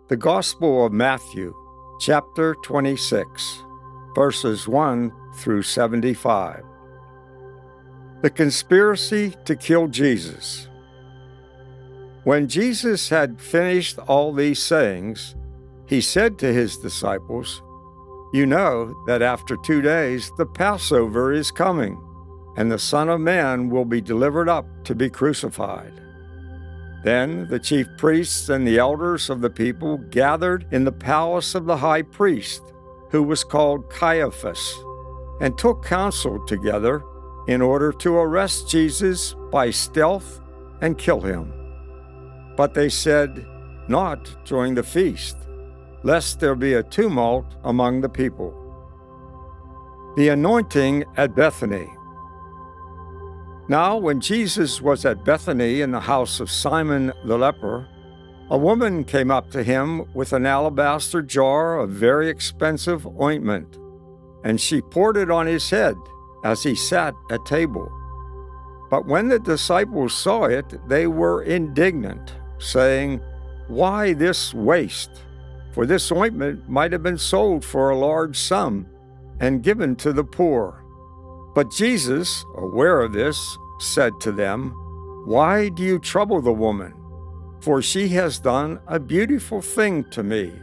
The Gospel of Matthew, chapter 26, verses 1 through 75. The conspiracy to kill Jesus. When Jesus had finished all these sayings, he said to his disciples, "You know that after 2 days the Passover is coming, and the Son of Man will be delivered up to be crucified." Then the chief priests and the elders of the people gathered in the palace of the high priest, who was called Caiaphas, and took counsel together in order to arrest Jesus by stealth and kill him. But they said, "Not during the feast, lest there be a tumult among the people." The anointing at Bethany. Now, when Jesus was at Bethany in the house of Simon the leper, a woman came up to him with an alabaster jar of very expensive ointment, and she poured it on his head as he sat at table. But when the disciples saw it, they were indignant, saying, "Why this waste? For this ointment might have been sold for a large sum and given to the poor." But Jesus, aware of this, said to them, "Why do you trouble the woman? For she has done a beautiful thing to me.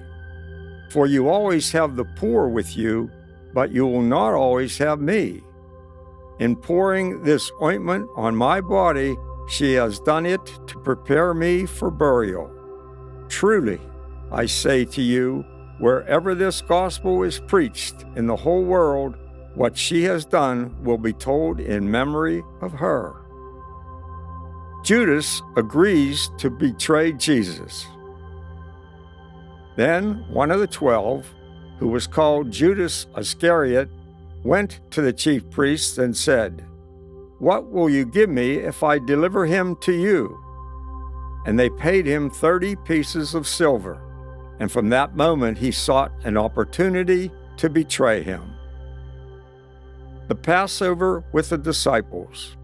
For you always have the poor with you, but you will not always have me. In pouring this ointment on my body, she has done it to prepare me for burial. Truly, I say to you, wherever this gospel is preached in the whole world, what she has done will be told in memory of her." Judas agrees to betray Jesus. Then one of the 12, who was called Judas Iscariot, went to the chief priests and said, "What will you give me if I deliver him to you?" And they paid him 30 pieces of silver, and from that moment he sought an opportunity to betray him. The Passover with the disciples.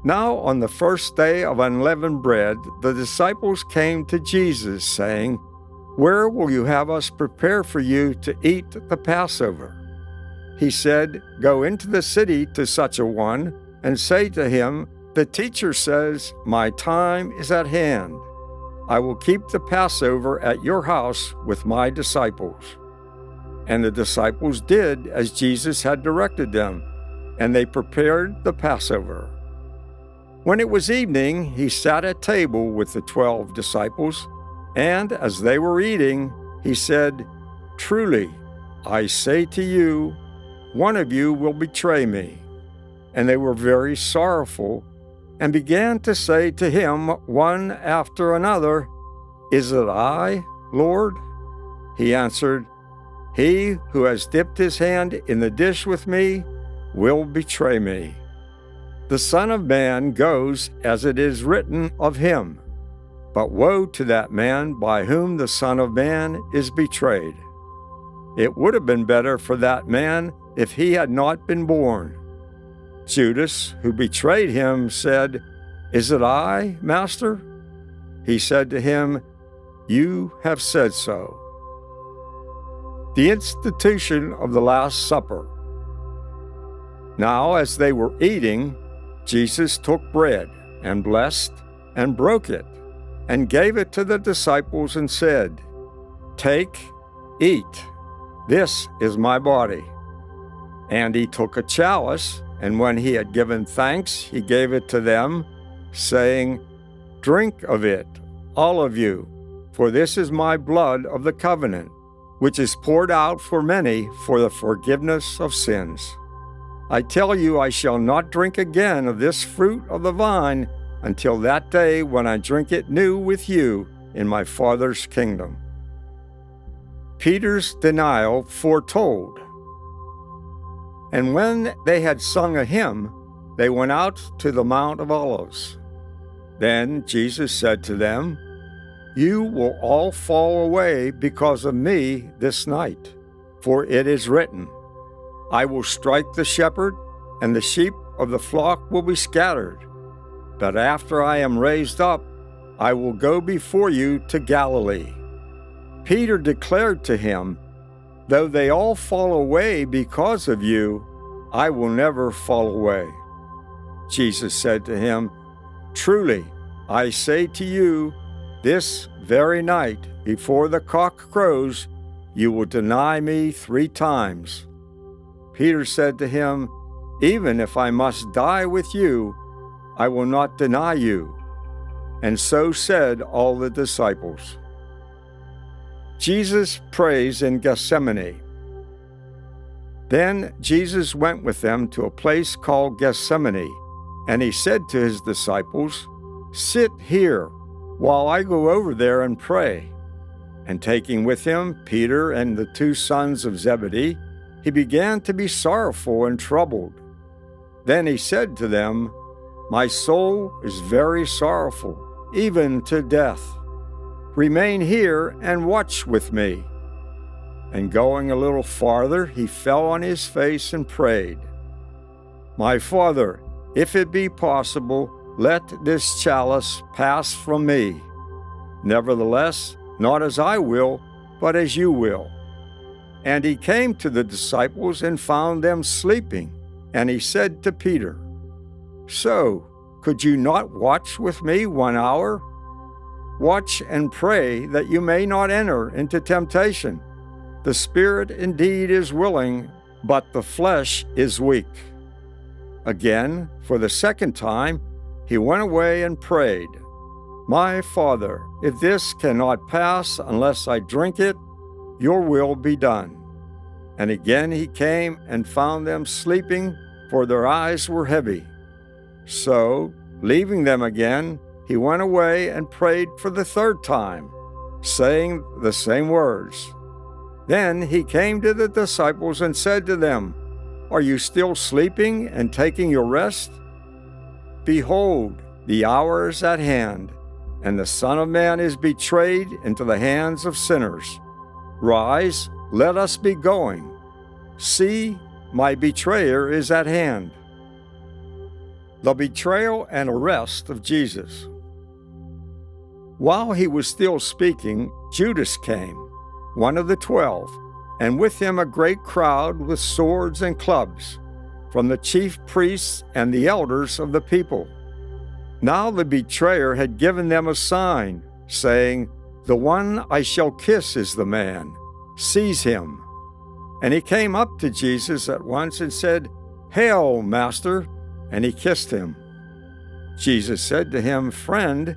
Now on the first day of unleavened bread, the disciples came to Jesus, saying, "Where will you have us prepare for you to eat the Passover?" He said, "Go into the city to such a one, and say to him, 'The teacher says, my time is at hand. I will keep the Passover at your house with my disciples.'" And the disciples did as Jesus had directed them, and they prepared the Passover. When it was evening, he sat at table with the 12 disciples, and as they were eating, he said, "Truly, I say to you, one of you will betray me." And they were very sorrowful, and began to say to him one after another, "Is it I, Lord?" He answered, "He who has dipped his hand in the dish with me will betray me. The Son of Man goes as it is written of him, but woe to that man by whom the Son of Man is betrayed. It would have been better for that man if he had not been born." Judas, who betrayed him, said, "Is it I, Master?" He said to him, "You have said so." The institution of the Last Supper. Now, as they were eating, Jesus took bread and blessed and broke it and gave it to the disciples and said, "Take, eat. This is my body." And he took a chalice, and when he had given thanks, he gave it to them, saying, "Drink of it, all of you, for this is my blood of the covenant, which is poured out for many for the forgiveness of sins. I tell you, I shall not drink again of this fruit of the vine until that day when I drink it new with you in my Father's kingdom." Peter's denial foretold. And when they had sung a hymn, they went out to the Mount of Olives. Then Jesus said to them, "You will all fall away because of me this night, for it is written, I will strike the shepherd, and the sheep of the flock will be scattered. But after I am raised up, I will go before you to Galilee." Peter declared to him, "Though they all fall away because of you, I will never fall away." Jesus said to him, "Truly, I say to you, this very night, before the cock crows, you will deny me 3 times." Peter said to him, "Even if I must die with you, I will not deny you." And so said all the disciples. Jesus prays in Gethsemane. Then Jesus went with them to a place called Gethsemane, and he said to his disciples, "Sit here while I go over there and pray." And taking with him Peter and the 2 sons of Zebedee, he began to be sorrowful and troubled. Then he said to them, "My soul is very sorrowful, even to death. Remain here and watch with me." And going a little farther, he fell on his face and prayed, "My Father, if it be possible, let this chalice pass from me. Nevertheless, not as I will, but as you will." And he came to the disciples and found them sleeping. And he said to Peter, "So, could you not watch with me 1 hour? Watch and pray that you may not enter into temptation. The spirit indeed is willing, but the flesh is weak." Again, for the 2nd time, he went away and prayed, "My Father, if this cannot pass unless I drink it, your will be done." And again he came and found them sleeping, for their eyes were heavy. So, leaving them again, he went away and prayed for the 3rd time, saying the same words. Then he came to the disciples and said to them, "Are you still sleeping and taking your rest? Behold, the hour is at hand, and the Son of Man is betrayed into the hands of sinners. Rise, let us be going. See, my betrayer is at hand." The betrayal and arrest of Jesus. While he was still speaking, Judas came, one of the 12, and with him a great crowd with swords and clubs, from the chief priests and the elders of the people. Now the betrayer had given them a sign, saying, "The one I shall kiss is the man. Seize him." And he came up to Jesus at once and said, "Hail, Master!" And he kissed him. Jesus said to him, "Friend,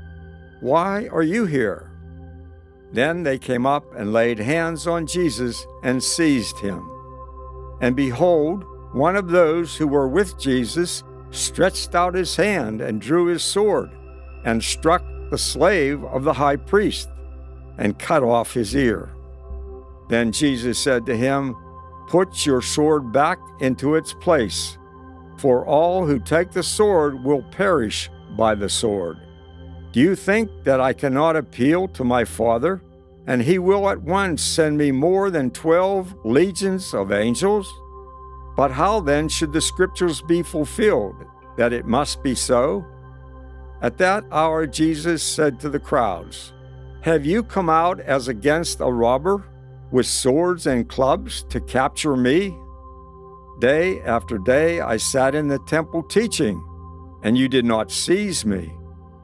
why are you here?" Then they came up and laid hands on Jesus and seized him. And behold, one of those who were with Jesus stretched out his hand and drew his sword and struck the slave of the high priest and cut off his ear. Then Jesus said to him, "Put your sword back into its place, for all who take the sword will perish by the sword. Do you think that I cannot appeal to my Father, and he will at once send me more than 12 legions of angels? But how then should the scriptures be fulfilled, that it must be so?" At that hour Jesus said to the crowds, "Have you come out as against a robber, with swords and clubs to capture me? Day after day I sat in the temple teaching, and you did not seize me.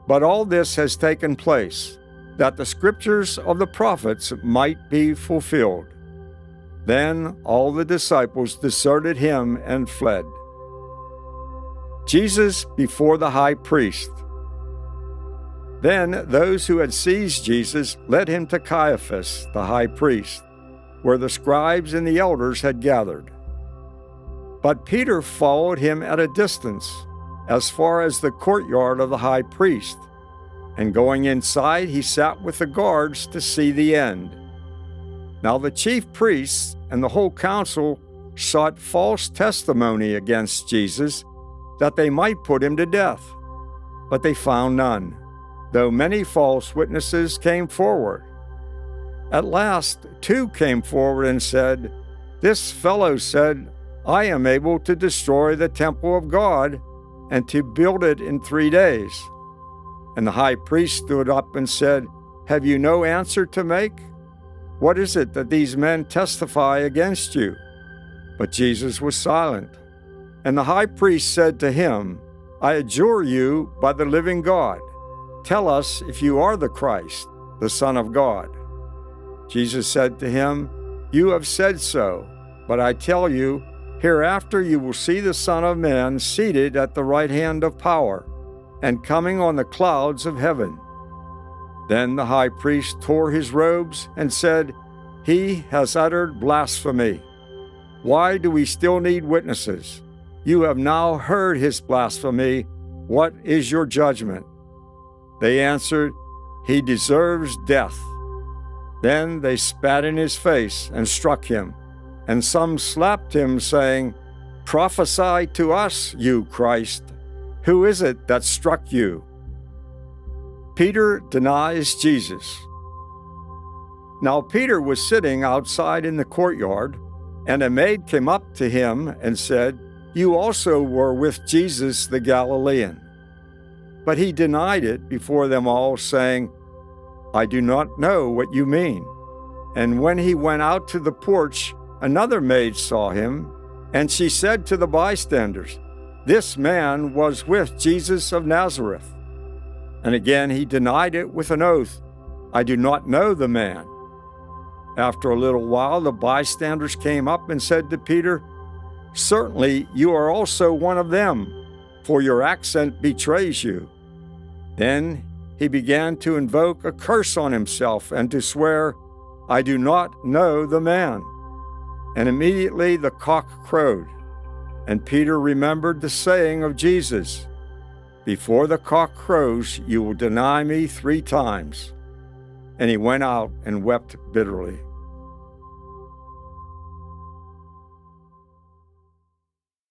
But all this has taken place, that the scriptures of the prophets might be fulfilled." Then all the disciples deserted him and fled. Jesus before the high priest. Then those who had seized Jesus led him to Caiaphas, the high priest, where the scribes and the elders had gathered. But Peter followed him at a distance, as far as the courtyard of the high priest, and going inside he sat with the guards to see the end. Now the chief priests and the whole council sought false testimony against Jesus, that they might put him to death. But they found none, though many false witnesses came forward. At last 2 came forward and said, "This fellow said, 'I am able to destroy the temple of God and to build it in 3 days.'" And the high priest stood up and said, "Have you no answer to make?" What is it that these men testify against you?" But Jesus was silent. And the high priest said to him, "I adjure you by the living God, tell us if you are the Christ, the Son of God." Jesus said to him, "You have said so, but I tell you, hereafter you will see the Son of Man seated at the right hand of power, and coming on the clouds of heaven." Then the high priest tore his robes and said, "He has uttered blasphemy. Why do we still need witnesses? You have now heard his blasphemy. What is your judgment?" They answered, "He deserves death." Then they spat in his face and struck him, and some slapped him, saying, "Prophesy to us, you Christ. Who is it that struck you?" Peter denies Jesus. Now Peter was sitting outside in the courtyard, and a maid came up to him and said, "You also were with Jesus the Galilean." But he denied it before them all, saying, "I do not know what you mean." And when he went out to the porch, another maid saw him, and she said to the bystanders, "This man was with Jesus of Nazareth." And again he denied it with an oath, "I do not know the man." After a little while, the bystanders came up and said to Peter, "Certainly you are also one of them, for your accent betrays you." Then he began to invoke a curse on himself and to swear, "I do not know the man." And immediately the cock crowed. And Peter remembered the saying of Jesus, "Before the cock crows, you will deny me 3 times." And he went out and wept bitterly.